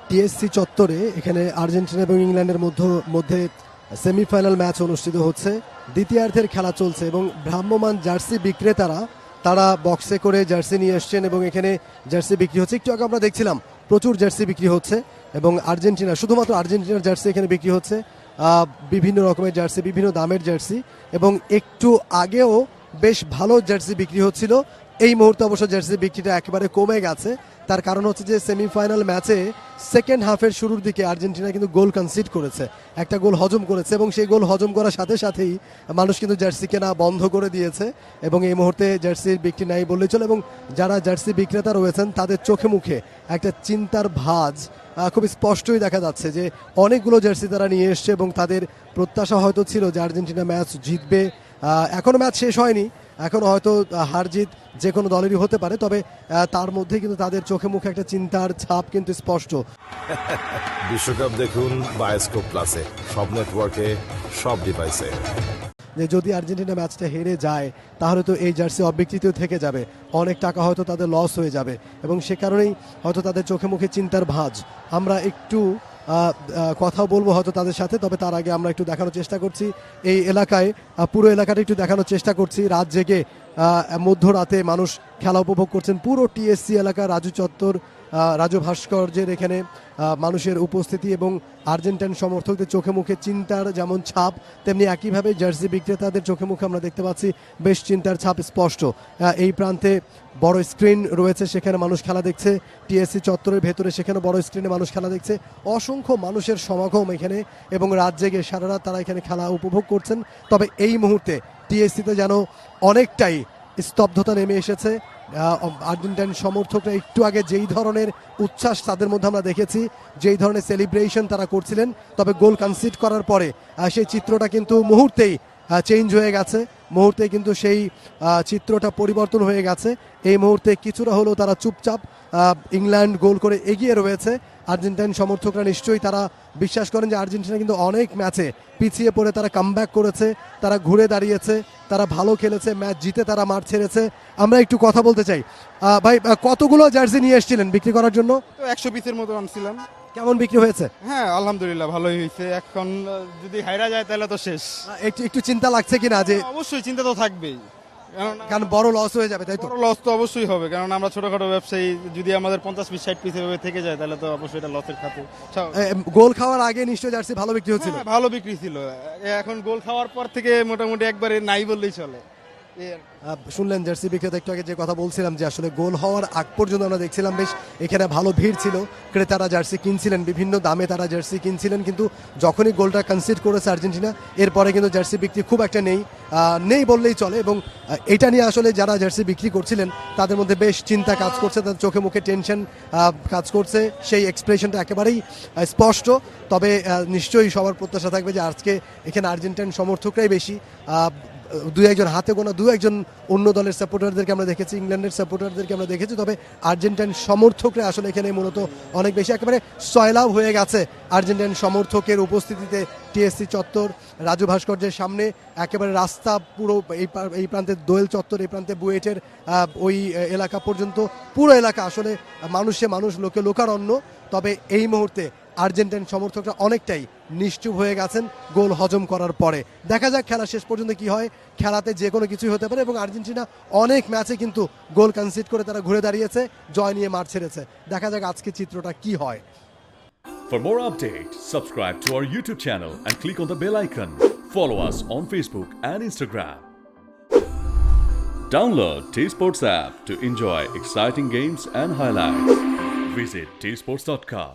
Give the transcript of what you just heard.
TSC চত্বরে এখানে Argentina এবং ইংল্যান্ডের মধ্যে সেমিফাইনাল ম্যাচ অনুষ্ঠিত হচ্ছে। দ্বিতীয়ার্ধের খেলা চলছে এবং ভ্রাম্যমান জার্সি বিক্রেতারা তারা বক্সে করে জার্সি নিয়ে এসছেন এবং এখানে জার্সি বিক্রি হচ্ছে। একটু আগে আমরা দেখছিলাম প্রচুর জার্সি বিক্রি হচ্ছে এবং শুধুমাত্র আর্জেন্টিনার জার্সি এখানে বিক্রি হচ্ছে, বিভিন্ন রকমের জার্সি, বিভিন্ন দামের জার্সি, এবং একটু আগেও বেশ ভালো জার্সি বিক্রি হচ্ছিল। এই মুহূর্তে অবশ্য জার্সি বিক্রিটা একেবারে কমে গেছে। তার কারণ হচ্ছে যে সেমিফাইনাল ম্যাচে সেকেন্ড হাফের শুরুর দিকে আর্জেন্টিনা কিন্তু গোল কনসিড করেছে, একটা গোল হজম করেছে এবং সেই গোল হজম করার সাথে সাথেই মানুষ কিন্তু জার্সি কেনা বন্ধ করে দিয়েছে এবং এই মুহূর্তে জার্সির বিক্রি নাই বললেই চলে। এবং যারা জার্সি বিক্রেতা রয়েছেন তাদের চোখে মুখে একটা চিন্তার ভাঁজ খুব স্পষ্টই দেখা যাচ্ছে যে অনেকগুলো জার্সি তারা নিয়ে এসছে এবং তাদের প্রত্যাশা হয়তো ছিল যে আর্জেন্টিনা ম্যাচ জিতবে। এখনও ম্যাচ শেষ হয়নি, এখনও হয়তো হার জিত যে কোনো দলেরই হতে পারে, তবে তার মধ্যে কিন্তু তাদের চোখে মুখে একটা চিন্তার ছাপ কিন্তু স্পষ্ট। বিশ্বকাপ দেখুন বায়োস্কোপ প্লাসে, সব নেটওয়ার্কে, সব ডিভাইসে। যে যদি আর্জেন্টিনা ম্যাচটা হেরে যায় তাহলে তো এই জার্সি অবিক্রিত থেকে যাবে, অনেক টাকা হয়তো তাদের লস হয়ে যাবে এবং সে কারণেই হয়তো তাদের চোখে মুখে চিন্তার ভাঁজ। আমরা একটু কথা বলবো হয়তো তাদের সাথে, তবে তার আগে আমরা একটু দেখানোর চেষ্টা করছি এই এলাকায়, পুরো এলাকাটা একটু দেখানোর চেষ্টা করছি। রাত জেগে মধ্যরাতে মানুষ খেলা উপভোগ করছেন। পুরো টিএসসি এলাকা, রাজু চত্বর, রাজু ভাস্কর্যের এখানে মানুষের উপস্থিতি এবং আর্জেন্টাইন সমর্থকদের চোখে মুখে চিন্তার যেমন ছাপ, তেমনি একইভাবে জার্সি বিক্রেতাদের চোখে মুখে আমরা দেখতে পাচ্ছি বেশ চিন্তার ছাপ স্পষ্ট। এই প্রান্তে বড় স্ক্রিন রয়েছে, সেখানে মানুষ খেলা দেখছে। টিএসসি চত্বরের ভেতরে সেখানে বড় স্ক্রিনে মানুষ খেলা দেখছে। অসংখ্য মানুষের সমাগম এখানে এবং রাত জেগে সারা রাত তারা এখানে খেলা উপভোগ করছেন। তবে এই মুহূর্তে টিএসসিতে যেন অনেকটাই স্তব্ধতা নেমে এসেছে। আর্জেন্টাইন সমর্থকরা একটু আগে যেই ধরনের উচ্ছ্বাস তাদের মধ্যে আমরা দেখেছি, যেই ধরনের সেলিব্রেশন তারা করছিলেন, তবে গোল কনসিড করার পরে সেই চিত্রটা কিন্তু মুহূর্তেই চেঞ্জ হয়ে গেছে। মুহূর্তে কিন্তু সেই চিত্রটা পরিবর্তন হয়ে গেছে। এই মুহূর্তে কিছুটা হলেও তারা চুপচাপ, ইংল্যান্ড গোল করে এগিয়ে রয়েছে। আর্জেন্টাইন সমর্থকরা নিশ্চয়ই তারা বিশ্বাস করেন যে আর্জেন্টিনা কিন্তু অনেক ম্যাচে পিছিয়ে পড়ে তারা কামব্যাক করেছে, তারা ঘুরে দাঁড়িয়েছে, তারা ভালো খেলেছে, ম্যাচ জিতে তারা মাঠ ছেড়েছে। আমরা একটু কথা বলতে চাই। ভাই, কতগুলো জার্সি নিয়ে এসেছিলেন বিক্রি করার জন্য? 100 পিসের মতো আনছিলাম। কেমন বিক্রি হয়েছে? হ্যাঁ, আলহামদুলিল্লাহ ভালোই হয়েছে। এখন যদি হাইরা যায় তাহলে তো শেষ। একটু চিন্তা লাগছে কিনা যে? অবশ্যই চিন্তা তো থাকবেই, কারণ বড় লস হয়ে যাবে, তাই তো? বড় লস তো অবশ্যই হবে, কারণ আমরা ছোটখাটো ব্যবসায়ী, যদি আমাদের 50 পিস 60 পিস এভাবে থেকে যায় তাহলে তো অবশ্যই এটা লসের খাতে। গোল খাওয়ার আগে নিশ্চয়ই জার্সি ভালো বিক্রি হচ্ছিল? হ্যাঁ, ভালো বিক্রি ছিল। এখন গোল খাওয়ার পর থেকে মোটামুটি একবারে নাই বললেই চলে। শুনলেন জার্সি বিক্রেতা একটু আগে যে কথা বলছিলাম, যে আসলে গোল হওয়ার আগ পর্যন্ত আমরা দেখছিলাম বেশ এখানে ভালো ভিড় ছিল, ক্রেতারা জার্সি কিনছিলেন, বিভিন্ন দামে তারা জার্সি কিনছিলেন। কিন্তু যখনই গোলটা কনসিড করেছে আর্জেন্টিনা, এরপরে কিন্তু জার্সি বিক্রি খুব একটা নেই বললেই চলে। এবং এটা নিয়ে আসলে যারা জার্সি বিক্রি করছিলেন তাদের মধ্যে বেশ চিন্তা কাজ করছে, তাদের চোখে মুখে টেনশন কাজ করছে, সেই এক্সপ্রেশনটা একেবারেই স্পষ্ট। তবে নিশ্চয়ই সবার প্রত্যাশা থাকবে যে আজকে এখানে আর্জেন্টাইন সমর্থকরাই বেশি। দুই একজন, হাতে গোনা দু একজন অন্য দলের সাপোর্টারদেরকে আমরা দেখেছি, ইংল্যান্ডের সাপোর্টারদেরকে আমরা দেখেছি, তবে আর্জেন্টাইন সমর্থকরা আসলে এখানে মূলত অনেক বেশি। একেবারে সয়লাভ হয়ে গেছে আর্জেন্টাইন সমর্থকের উপস্থিতিতে টিএসসি চত্বর, রাজু ভাস্কর্যের সামনে। একেবারে রাস্তা পুরো এই প্রান্তে দোয়েল চত্বর, এই প্রান্তে বুয়েটের ওই এলাকা পর্যন্ত পুরো এলাকা আসলে মানুষ, লোকে লোকারণ্য। তবে এই মুহূর্তে আর্জেন্টাইন সমর্থকরা অনেকটাই নিশ্চুপ হয়ে গেছেন গোল হজম করার পরে। দেখা যাক খেলা শেষ পর্যন্ত কি হয়। খেলাতে যে কোনো কিছুই হতে পারে এবং আর্জেন্টিনা অনেক ম্যাচে কিন্তু গোল কনসিড করে তারা ঘুরে দাঁড়িয়েছে, জয় নিয়ে মাঠ ছেড়েছে। দেখা যাক আজকে চিত্রটা কি হয়। For more updates, subscribe to our YouTube channel and click on the bell icon. Follow us on Facebook and Instagram. Download T-Sports app to enjoy exciting games and highlights. Visit tsports.com.